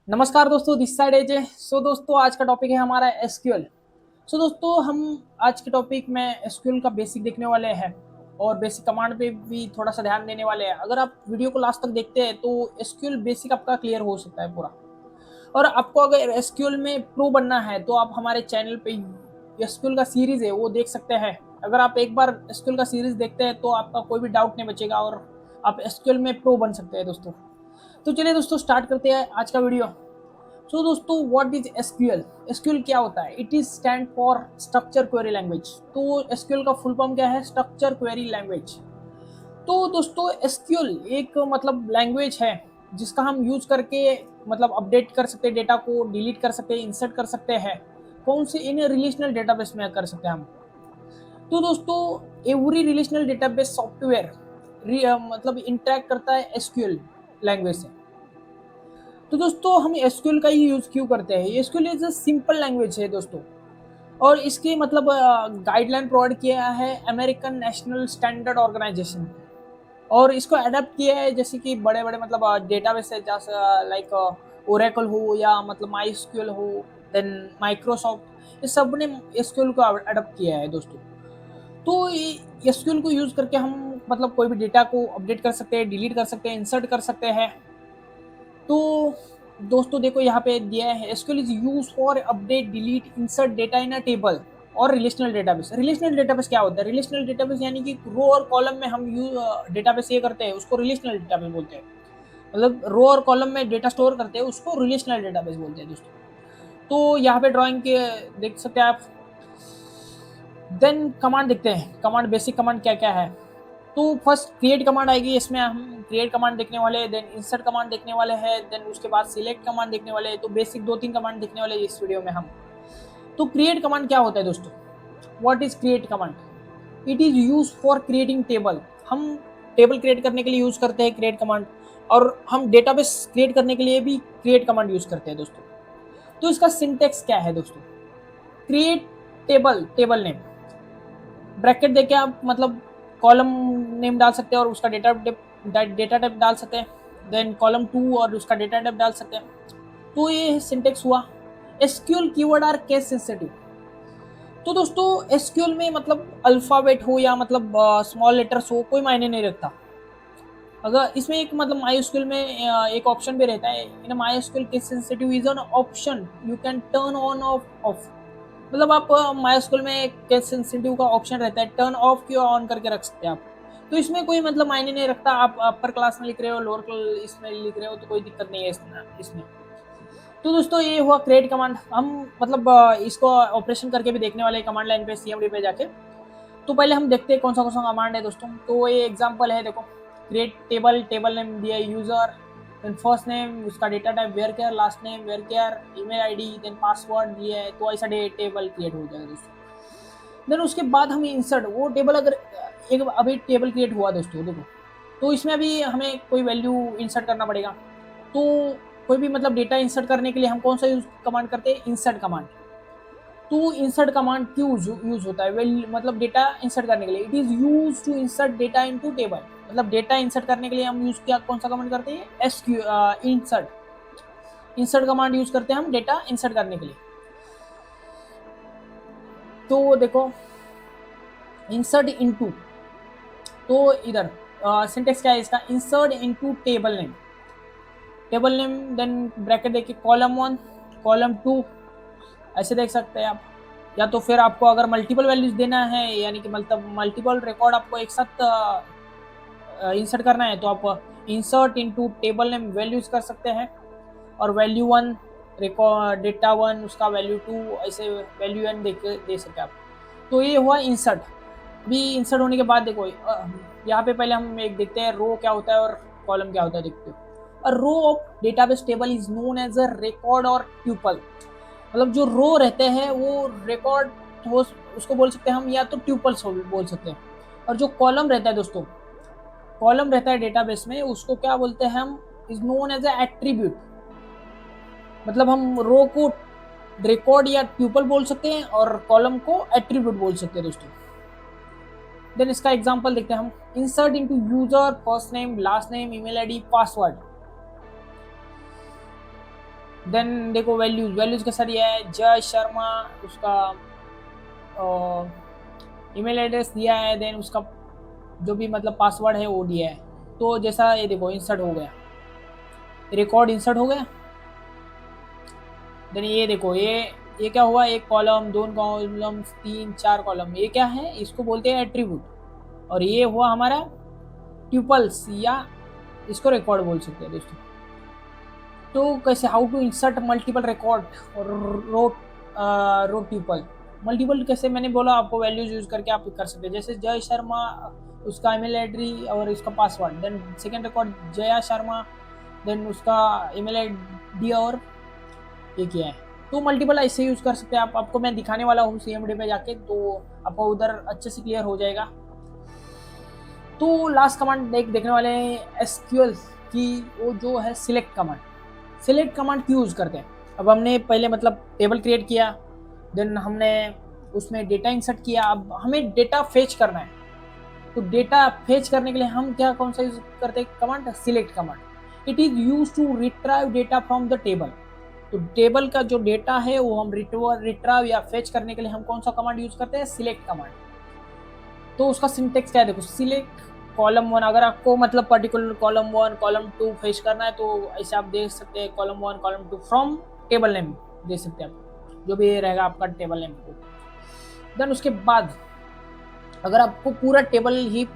नमस्कार दोस्तों, this side एजे। सो दोस्तों, आज का टॉपिक है हमारा एसक्यूएल। सो दोस्तों, हम आज के टॉपिक में एसक्यूएल का बेसिक देखने वाले हैं और बेसिक कमांड पे भी थोड़ा सा ध्यान देने वाले हैं। अगर आप वीडियो को लास्ट तक देखते हैं तो एसक्यूएल बेसिक आपका क्लियर हो सकता है पूरा। और आपको अगर एसक्यूएल में प्रो बनना है तो आप हमारे चैनल पे एसक्यूएल का सीरीज है वो देख सकते हैं। अगर आप एक बार एसक्यूएल का सीरीज देखते हैं तो आपका कोई भी डाउट नहीं बचेगा और आप एसक्यूएल में प्रो बन सकते हैं दोस्तों। तो चलिए दोस्तों, स्टार्ट करते हैं आज का वीडियो। सो दोस्तों, व्हाट इज एसक्यूएल? एसक्यूएल क्या होता है? It is stand for structure query language. तो एसक्यूएल का फुल फॉर्म क्या है? Structure query language. तो दोस्तों, एसक्यूएल एक मतलब लैंग्वेज है जिसका हम यूज करके मतलब अपडेट कर सकते हैं, डेटा को डिलीट कर सकते हैं, इंसर्ट कर सकते हैं। कौन से? इन रिलेशनल डेटाबेस में कर सकते हैं हम। तो दोस्तों, एवरी रिलेशनल डेटाबेस सॉफ्टवेयर मतलब इंटरेक्ट करता है एसक्यूएल लैंग्वेज से। तो दोस्तों, हम एसक्यूएल का ही यूज क्यों करते हैं? SQL is a simple language है दोस्तों, और इसकी मतलब गाइडलाइन प्रोवाइड किया है अमेरिकन नेशनल स्टैंडर्ड ऑर्गेनाइजेशन। और इसको अडेप्ट किया है जैसे कि बड़े बड़े मतलब डेटाबेस है, जैसे लाइक ओरेकल हो या मतलब माई एसक्यूएल हो, देन माइक्रोसॉफ्ट, इस सब ने एसक्यूएल को अडेप्ट किया है दोस्तों। तो एसक्यूएल को यूज करके हम मतलब कोई भी डेटा को अपडेट कर सकते हैं, डिलीट कर सकते हैं, इंसर्ट कर सकते हैं। तो दोस्तों देखो, यहाँ पे दिया है SQL is use for update, delete, insert data in a table और रिलेशनल डेटाबेस। रिलेशनल डेटाबेस क्या होता है? रिलेशनल डेटाबेस यानी कि रो और कॉलम में हम डेटाबेस ये करते हैं उसको रिलेशनल डेटाबेस बोलते हैं। मतलब रो और कॉलम में डेटा स्टोर करते हैं उसको रिलेशनल डेटाबेस बोलते हैं दोस्तों। तो यहाँ पे ड्राइंग के देख सकते हैं आप। देन कमांड देखते हैं, कमांड बेसिक कमांड क्या क्या है। तो फर्स्ट क्रिएट कमांड आएगी, इसमें हम क्रिएट कमांड देखने वाले हैं, देन इंसर्ट कमांड देखने वाले हैं, देन उसके बाद सिलेक्ट कमांड देखने वाले हैं। तो बेसिक 2-3 कमांड देखने वाले हैं इस वीडियो में हम। तो क्रिएट कमांड क्या होता है दोस्तों? What is create command? It is use for creating table. हम टेबल क्रिएट करने के लिए यूज करते हैं क्रिएट कमांड, और हम डेटाबेस क्रिएट करने के लिए भी क्रिएट कमांड यूज करते हैं दोस्तों। तो इसका सिंटेक्स क्या है दोस्तों? Create table, table name, bracket देके आप मतलब कॉलम नेम डाल सकते हैं और उसका डेटा टाइप डाल सकते हैं, देन कॉलम 2 और उसका डेटा टाइप डाल सकते हैं। तो ये सिंटेक्स हुआ। SQL keyword are case sensitive. तो दोस्तों, एसक्यूएल में मतलब अल्फाबेट हो या मतलब स्मॉल लेटर्स हो, कोई मायने नहीं रखता। अगर इसमें एक मतलब माई एसक्यूएल में एक ऑप्शन भी रहता है, in MySQL case sensitive is an option you can turn on off. मतलब आप माइस्कूल में केस सेंसिटिव का ऑप्शन रहता है, टर्न ऑफ की ऑन करके रख सकते हैं आप। तो इसमें कोई मतलब मायने नहीं रखता, आप अपर क्लास में लिख रहे हो, लोअर क्लास इसमें लिख रहे हो, तो कोई दिक्कत नहीं है इसमें। तो दोस्तों, ये हुआ क्रिएट कमांड। हम मतलब इसको ऑपरेशन करके भी देखने वाले कमांड लाइन पे, सीएमडी पे जाके। तो पहले हम देखते हैं कौन सा कमांड है दोस्तों। तो ये एग्जांपल है, देखो। क्रिएट टेबल, टेबल नेम दिया है यूजर, देन फर्स्ट नेम, उसका data type varchar, last name varchar, email ID, then password दिया है। तो ऐसा टेबल क्रिएट हो जाएगा दोस्तों। देन उसके बाद हम इंसर्ट वो टेबल, अगर एक अभी टेबल क्रिएट हुआ दोस्तों, देखो। तो इसमें अभी हमें कोई वैल्यू इंसर्ट करना पड़ेगा। तो कोई भी मतलब डेटा इंसर्ट करने के लिए हम कौन सा यूज कमांड करते हैं? Insert command. तो इंसर्ट कमांड क्यों यूज होता है? वेल मतलब डेटा इंसर्ट करने के लिए। It is use to insert data into table. मतलब डेटा इंसर्ट करने के लिए हम यूज क्या कौन सा कमांड करते हैं? SQ insert. Insert command use करते हैं हम डेटा इंसर्ट करने के लिए। तो देखो, इंसर्ट इनटू, तो इधर सिंटेक्स क्या है इसका? Insert into table name, table name, then bracket देखिए, कॉलम 1, कॉलम 2, ऐसे देख सकते हैं आप। या तो फिर आपको अगर मल्टीपल वैल्यूज देना है, यानी कि मतलब मल्टीपल रिकॉर्ड आपको एक साथ इंसर्ट करना है, तो आप insert into table name values कर सकते हैं। और वैल्यू 1 रिकॉर्ड, डेटा 1 उसका वैल्यू 2, ऐसे वैल्यू एन दे सकते हैं आप। तो ये हुआ इंसर्ट। अभी इंसर्ट होने के बाद देखो, यहाँ पे पहले हम एक देखते हैं रो क्या होता है और कॉलम क्या होता है, देखते हो। A row of database table is known as a record और ट्यूपल। मतलब जो रो रहते हैं वो रिकॉर्ड हो, उसको बोल सकते हैं हम, या तो ट्यूपल्स बोल सकते हैं। और जो कॉलम रहता है दोस्तों, कॉलम रहता है डेटाबेस में, उसको क्या बोलते हैं हम? Is known as a attribute. मतलब हम रो को रिकॉर्ड या ट्यूपल बोल सकते हैं और कॉलम को एट्रीब्यूट बोल सकते हैं दोस्तों। देन इसका एग्जांपल देखते हैं हम। Insert into user first name, last name, email ID, password. Then देखो वैल्यूज, वैल्यूज के साथ ये है जय शर्मा, उसका ईमेल एड्रेस दिया है, देन उसका जो भी मतलब पासवर्ड है वो दिया है। तो जैसा ये देखो इंसर्ट हो गया, रिकॉर्ड इंसर्ट हो गया। देन ये देखो ये क्या हुआ, एक कॉलम, दो कॉलम, तीन चार कॉलम, ये क्या है, इसको बोलते हैं एट्रीब्यूट। और ये हुआ हमारा ट्यूपल्स, या इसको रिकॉर्ड बोल सकते हैं दोस्तों। तो कैसे, how to insert multiple record और रो रो ट्यूपल। मल्टीपल कैसे, मैंने बोला आपको वैल्यूज यूज करके आप कर सकते हैं। जैसे जय शर्मा, उसका ईमेल एड्रेस और इसका password, then second record Jaya Sharma, then उसका ईमेल आईडी और ये क्या है। तो मल्टीपल ऐसे यूज कर सकते हैं आप, आपको मैं दिखाने वाला हूँ CMD पे जाके, तो आपको उधर अच्छे से क्लियर हो जाएगा। तो लास्ट कमांड देखने वाले हैं SQL की, वो जो है सिलेक्ट कमांड। सिलेक्ट कमांड क्यों यूज करते हैं, अब हमने पहले मतलब टेबल क्रिएट किया, देन हमने उसमें डेटा इंसर्ट किया, अब हमें डेटा फेच करना है। तो डेटा फेच करने के लिए हम क्या कौन सा यूज करते हैं command, select command. It is use to retrieve data from the table. तो टेबल का जो डेटा है वो हम रिट्राइव या फेच करने के लिए हम कौन सा कमांड यूज करते हैं, सिलेक्ट कमांड। तो उसका सिंटेक्स क्या है, देखो सिलेक्ट कॉलम वन, अगर आपको मतलब particular column one column two fetch करना है तो ऐसे आप देख सकते हैं, column one column two from table name दे सकते हैं आप, जो भी रहेगा आपका टेबल नेम को। देन उसके बाद अगर आपको पूरा टेबल ही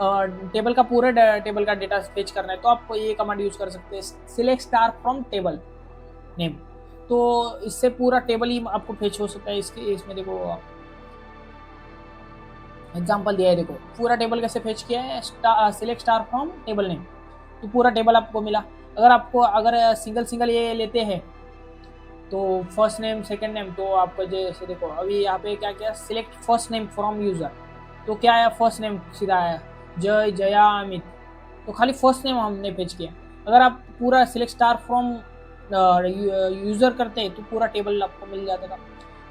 टेबल का पूरा टेबल का डेटा फेच करना है तो आप ये कमांड यूज कर सकते हैं, select star from table name. तो इससे पूरा टेबल ही आपको फेच हो सकता है। इसके इसमें देखो एग्जांपल दिया है, देखो पूरा टेबल कैसे फेच किया है, select star from table name, तो पूरा टेबल आपको मिला। अगर सिंगल सिंगल ये लेते हैं तो फर्स्ट नेम सेकंड नेम, तो आपको जैसे देखो अभी यहाँ पे क्या किया, select first name from user, तो क्या आया, फर्स्ट नेम सीधा आया जय जया अमित, तो खाली फर्स्ट नेम हमने फेच किया। अगर आप पूरा सिलेक्ट स्टार फ्रॉम यूजर करते हैं तो पूरा टेबल आपको मिल जाता था।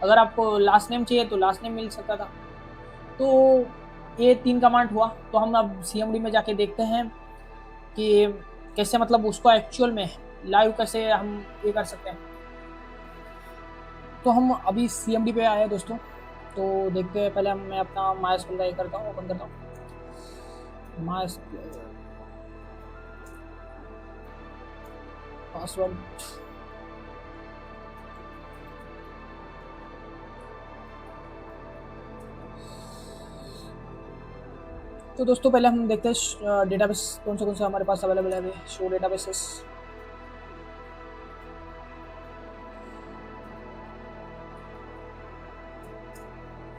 अगर आपको लास्ट नेम चाहिए तो लास्ट नेम मिल सकता था। तो ये 3 कमांड हुआ। तो हम अब CMD में जाके देखते हैं कि कैसे मतलब उसको एक्चुअल में लाइव कैसे हम ये कर सकते हैं। तो हम अभी CMD पे आए हैं दोस्तों, तो देखते हैं। पहले मैं अपना MySQL का ये करता हूँ, ओपन करता हूँ MySQL पासवर्ड। तो दोस्तों पहले हम देखते हैं डेटाबेस कौन से हमारे पास अवेलेबल है अभी, शो डेटाबेसेस।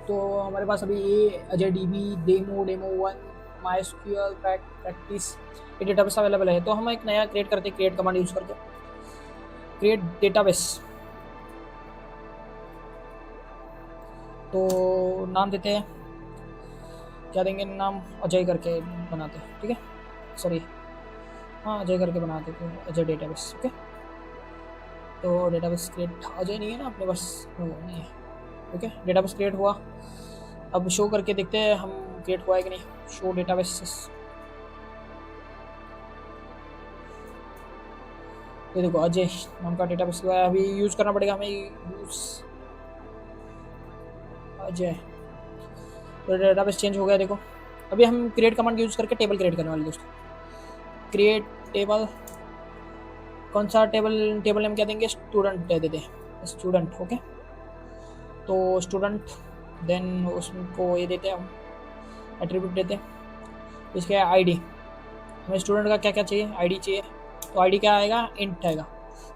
तो हमारे पास अभी ये Ajay DB, demo 1, MySQL practice, ये डेटाबेस अवेलेबल है। तो हम एक नया क्रिएट करते हैं, क्रिएट कमांड यूज करके, क्रिएट डेटाबेस। तो नाम देते हैं, क्या देंगे नाम, अजय करके बनाते हैं, ठीक है, सॉरी हाँ अजय करके बनाते हैं, अजय डेटाबेस, ओके। तो डेटाबेस क्रिएट, अजय नहीं है ना अपने पास, नहीं है, ओके। डेटाबेस क्रिएट हुआ। अब शो करके देखते हैं हम क्रिएट हुआ है कि नहीं, शो डेटाबेस। तो देखो अजय नाम का डेटाबेस हुआ है, अभी यूज करना पड़ेगा हमें, यूज अजय। तो डेटाबेस चेंज हो गया। देखो अभी हम क्रिएट कमांड यूज करके टेबल क्रिएट करने वाले दोस्तों। क्रिएट टेबल, कौन सा टेबल, टेबल नेम क्या देंगे, स्टूडेंट दे देते, स्टूडेंट, ओके। तो स्टूडेंट, देन उसको ये देते हैं हम, एट्रीब्यूट देते हैं। इसके आईडी, हमें स्टूडेंट का क्या क्या चाहिए, आईडी चाहिए, तो आईडी क्या आएगा, इंट आएगा।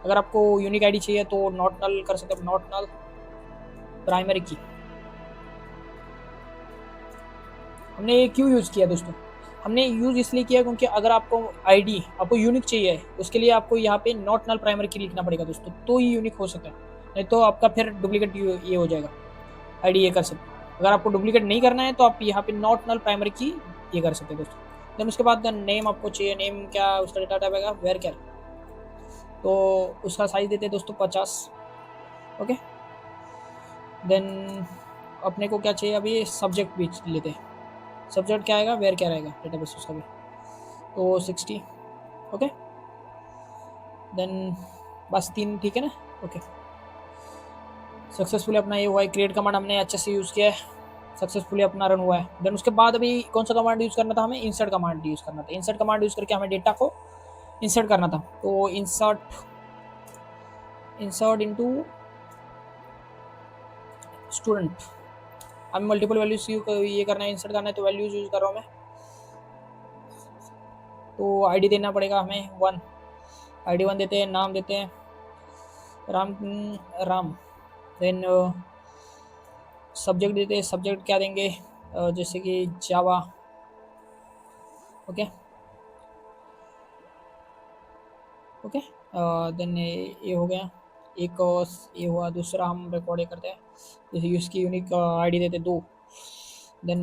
अगर आपको यूनिक आईडी चाहिए तो नॉट नल कर सकते हैं, नॉट नल प्राइमरी की। हमने ये क्यों यूज़ किया दोस्तों, हमने यूज़ इसलिए किया क्योंकि अगर आपको आईडी आपको यूनिक चाहिए उसके लिए आपको यहाँ पे नॉट नल प्राइमरी की लिखना पड़ेगा दोस्तों, तो ये यूनिक हो सकता है, नहीं तो आपका फिर डुप्लीकेट ये हो जाएगा, आईडी ये कर सकते हैं। अगर आपको डुप्लीकेट नहीं करना है तो आप यहाँ पे नॉट नल प्राइमरी की ये कर सकते हैं दोस्तों। देन उसके बाद नेम आपको चाहिए, नेम क्या उसका डेटा टाइप आएगा, वेयर क्या, तो उसका साइज देते हैं दोस्तों 50, ओके। देन अपने को क्या चाहिए, अभी सब्जेक्ट भी लेते हैं, सब्जेक्ट क्या आएगा, वेयर क्या रहेगा डेटाबेस उसका भी, तो 60, ओके। देन बस 3 ठीक है ना। ओके, सक्सेसफुली अपना ये हुआ है, क्रिएट कमांड हमने अच्छे से यूज़ किया है, सक्सेसफुली अपना रन हुआ है। देन उसके बाद अभी कौन सा कमांड यूज़ करना था हमें, इंसर्ट कमांड यूज़ करना था। इंसर्ट कमांड यूज़ करके हमें डेटा को इंसर्ट करना था। तो इंसर्ट इनटू स्टूडेंट, हमें मल्टीपल वैल्यूज ये करना है, इंसर्ट करना है, तो वैल्यूज यूज कर रहा हूँ मैं। तो आईडी देना पड़ेगा हमें 1, आईडी 1 देते हैं, नाम देते हैं राम राम। देन सब्जेक्ट देते हैं, सब्जेक्ट क्या देंगे, जैसे कि जावा। ओके ओके, देन ये हो गया एक, ये हुआ। दूसरा हम रिकॉर्ड करते हैं, जैसे इसकी यूनिक आईडी देते 2। देन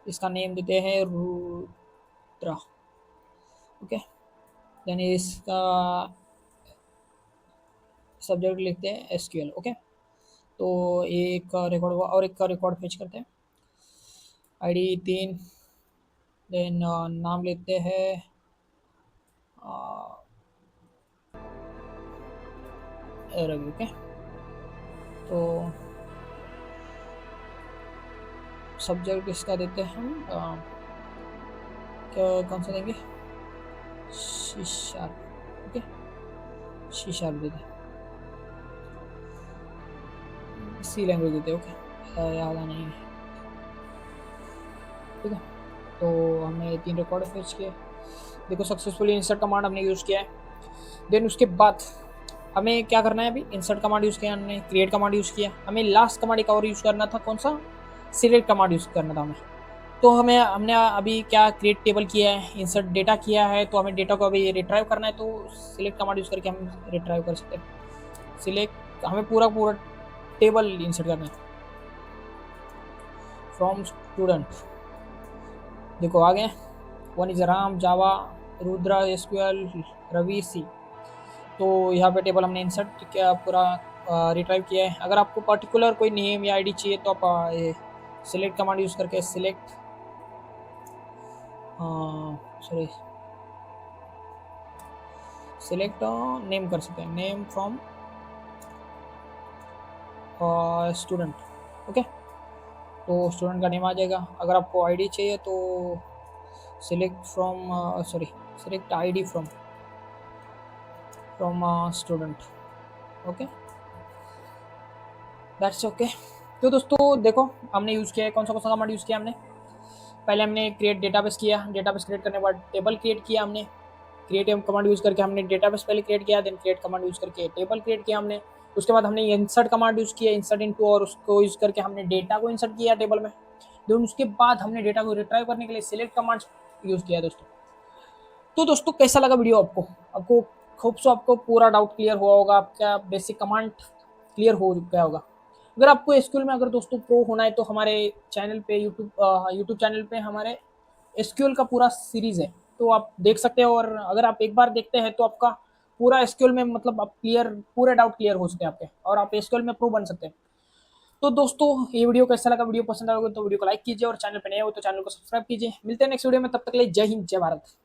इसका नेम देते हैं रुद्रा। ओके, देन इसका सब्जेक्ट लिखते हैं एसक्यूएल। ओके, तो एक रिकॉर्ड हुआ और एक का रिकॉर्ड फेच करते हैं, आईडी 3। देन नाम लेते हैं रवि। ओके, तो सब्जेक्ट इसका देते हैं हम क्या, कौन सा देंगे, शीशा। ओके, शीशा देते हैं, सी लैंग्वेज देते हैं। ओके, याद नहीं है। ठीक है, तो हमने 3 रिकॉर्ड फेच किए। देखो सक्सेसफुली इंसर्ट कमांड हमने यूज़ किया है। देन उसके बाद हमें क्या करना है, अभी इंसर्ट कमांड यूज़ किया हमने, क्रिएट कमांड यूज़ किया, हमें लास्ट कमांड एक और यूज़ करना था, कौन सा, सिलेक्ट कमांड यूज़ करना था हमें। तो हमें हमने अभी क्या क्रिएट टेबल किया है, इंसर्ट डेटा किया है, तो हमें डेटा को अभी रिट्राइव करना है। तो सिलेक्ट कमांड यूज़ करके हम रिट्राइव कर सकते हैं। सिलेक्ट, हमें पूरा पूरा टेबल इंसर्ट करना है फ्रॉम स्टूडेंट। देखो आ गए, 1 is Ram, Java, Rudra, SQL, Ravi, C. तो यहाँ पे टेबल हमने इंसर्ट किया, पूरा रिट्राइव किया है। अगर आपको पर्टिकुलर कोई नेम या आईडी चाहिए तो आप सिलेक्ट कमांड यूज़ करके सिलेक्ट, सॉरी, सिलेक्ट नेम कर सकते हैं, नेम फ्रॉम स्टूडेंट। ओके, तो स्टूडेंट का नेम आ जाएगा। अगर आपको आईडी चाहिए तो select from, sorry, select ID from student. Okay, that's okay. तो दोस्तों देखो, हमने यूज़ किया है, कौन सा कमांड यूज़ किया हमने, पहले हमने क्रिएट डेटाबेस किया, डेटाबेस क्रिएट करने के बाद टेबल क्रिएट किया हमने, क्रिएट कमांड यूज़ करके हमने डेटाबेस पहले क्रिएट किया, देन क्रिएट कमांड यूज़ करके टेबल क्रिएट किया हमने। उसके बाद हमने इंसर्ट कमांड यूज़ किया, इंसर्ट इनटू, और उसको यूज़ करके हमने डेटा को इंसर्ट किया टेबल में। देन उसके बाद हमने डेटा को रिट्राइव करने के लिए सिलेक्ट कमांड यूज़ किया दोस्तों। तो दोस्तों कैसा लगा वीडियो आपको, आपको होप सो आपको पूरा डाउट क्लियर हुआ होगा, आपका बेसिक कमांड क्लियर हो गया होगा। अगर आपको एसक्यूएल में अगर दोस्तों प्रो होना है तो हमारे चैनल पे यूट्यूब चैनल पे हमारे एसक्यूएल का पूरा सीरीज़ है, तो आप देख सकते हो। और अगर आप एक बार देखते हैं तो आपका पूरा एसक्यूएल में मतलब आप क्लियर, पूरे डाउट क्लियर हो सकते हैं आपके, और आप एसक्यूएल में प्रो बन सकते हैं। तो दोस्तों ये वीडियो कैसा लगा, वीडियो पसंद आएगा तो वीडियो को लाइक कीजिए, और चैनल पे नए हो तो चैनल को सब्सक्राइब कीजिए। मिलते हैं नेक्स्ट वीडियो में, तब तक के लिए जय हिंद, जय भारत।